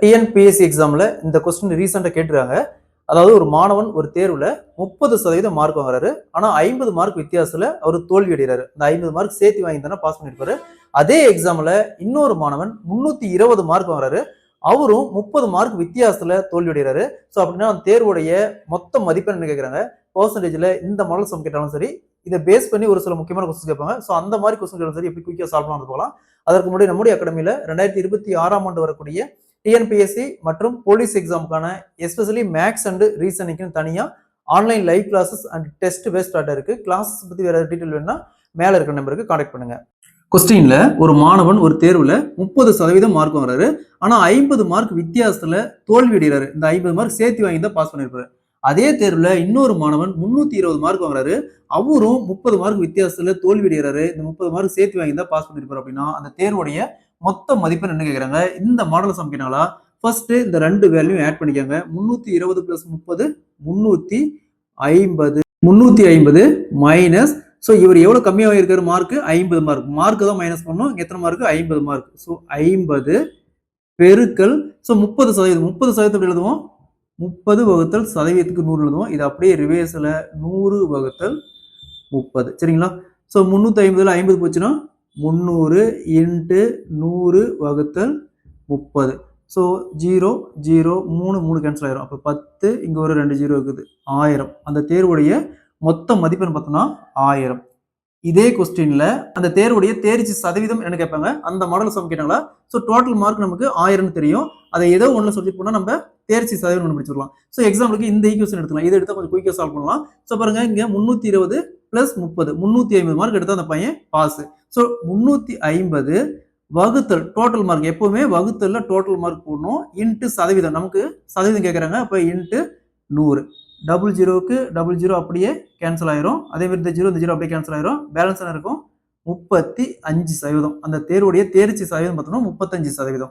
TNPSC எக்ஸாம்ல இந்த question ரீசெண்டா கேட்டிருக்காங்க. அதாவது ஒரு மாணவன் ஒரு தேர்வுல 30% மார்க் வாங்குறாரு. ஆனா 50 மார்க் வித்தியாசத்துல அவர் தோல்வி அடைகிறாரு. அந்த 50 மார்க் சேர்த்து வாங்கியிருந்தா பாஸ் பண்ணிருப்பாரு. அதே எக்ஸாம்ல இன்னொரு மாணவன் 320 மார்க் வாங்குறாரு. அவரும் 30 மார்க் வித்தியாசத்துல தோல்வி அடைகிறாரு. சோ அப்படின்னா அந்த தேர்வுடைய மொத்த மதிப்பெண் என்ன கேக்குறாங்க? பெர்சன்டேஜ்ல இந்த மாடல் சம் கேட்டாலும் சரி, இதை பேஸ் பண்ணி ஒரு சில முக்கியமான கொஸ்டின் கேட்பாங்க. சோ அந்த மாதிரி கொஸ்டின் சரி எப்படி குயிக்கா சால்வ் பண்ணலாம் போகலாம். அதற்கு முன்னாடி நம்முடைய அகாடமியில 2026ஆம் ஆண்டு வரக்கூடிய டிஎன்பிஎஸ்சி மற்றும் போலீஸ் எக்ஸாமுக்கான எஸ்பெஷலி மேக்ஸ் அண்ட் ரீசனிங்க்கு தனியா online live classes and test based start இருக்கு. கிளாஸஸ் பத்தி வேற டீடைல் வேணும்னா மேல இருக்கிற நம்பருக்கு கான்டாக்ட் பண்ணுங்க. கொஸ்டின்ல ஒரு மாணவன் ஒரு தேர்வுல 30% மார்க் வாங்குறாரு. ஆனா 50 மார்க் வித்தியாசத்துல தோல்வி அடைகிறாரு. இந்த 50 மார்க் சேர்த்து வாங்கி தான் பாஸ் பண்ணிருப்பாரு. அதே தேர்வுல இன்னொரு மாணவன் 320 மார்க் வாங்குறாரு. அவரும் 30 மார்க் வித்தியாசத்துல தோல்வி அடைகிறாரு. இந்த 30 மார்க் சேர்த்து வாங்கி தான் பாஸ் பண்ணிருப்பாரு அப்படின்னா அந்த தேர்வுடைய மொத்த மதிப்பெண் என்ன கேக்குறாங்க? இந்த மாடல் சம் கேட்டாங்களா? ஃபர்ஸ்ட் இந்த ரெண்டு வேல்யூ ஆட் பண்ணிக்கோங்க. 320 பிளஸ் 30 350 350 மைனஸ் சோ இவர் எவ்வளவு கம்மியா இருக்காரு மார்க்? 50 மார்க். மார்க் தான் மைனஸ் பண்ணனும். எத்தனை மார்க்? 50 மார்க். சோ 50 பெருக்கல் சோ 30%. 30% எப்படி எழுதுவோம்? 30 வகுத்தல் சதவீதத்துக்கு 100 எழுதுவோம். இது அப்படியே ரிவர்ஸ்ல 100 வகுத்தல் 30. சரிங்களா? சோ 350ல 50 போச்சுன்னா 300 இன்ட்டு 100 வகுத்தல் 30. ஸோ 0 0 3 3 கேன்சல் ஆயிரும். அப்போ 10 இங்கே ஒரு 2 0 இருக்குது 1000. அந்த தேர்வுடைய மொத்த மதிப்பெண் பார்த்தோம்னா 1000. இதே கொஸ்டின்ல அந்த தேர்வுடைய தேர்ச்சி சதவீதம் என்ன கேட்பாங்க? அந்த மாடல் சம் கேட்டாங்களா? ஸோ டோட்டல் மார்க் நமக்கு 1000 தெரியும். அதை ஏதோ ஒன்றில் சொல்லிட்டு போனால் நம்ம தேர்ச்சி சதவீதம் கண்டுபிடிச்சிடலாம். ஸோ எக்ஸாம்பிளுக்கு இந்த ஈக்குவேஷன் எடுத்துக்கலாம். இதை எடுத்தால் கொஞ்சம் குயிக்காக சால்வ் பண்ணலாம். ஸோ பாருங்க இங்கே 320 பிளஸ் 30 350 மார்க் எடுத்தா அந்த பையன் பாஸ். ஸோ 350 வகுத்தல் டோட்டல் மார்க் எப்பவுமே வகுத்தல்ல டோட்டல் மார்க் போடணும். இன்ட்டு சதவீதம் நமக்கு சதவீதம் கேட்குறாங்க. அப்போ இன்ட்டு 100. டபுள் ஜீரோக்கு டபுள் ஜீரோ அப்படியே கேன்சல் ஆயிரும். அதே மாதிரி இந்த ஜீரோ அப்படியே கேன்சல் ஆயிரும். பேலன்ஸ் என்ன இருக்கும்? 35%. அந்த தேர்வுடைய தேர்ச்சி சதவீதம் பார்த்தோம்னா 35%.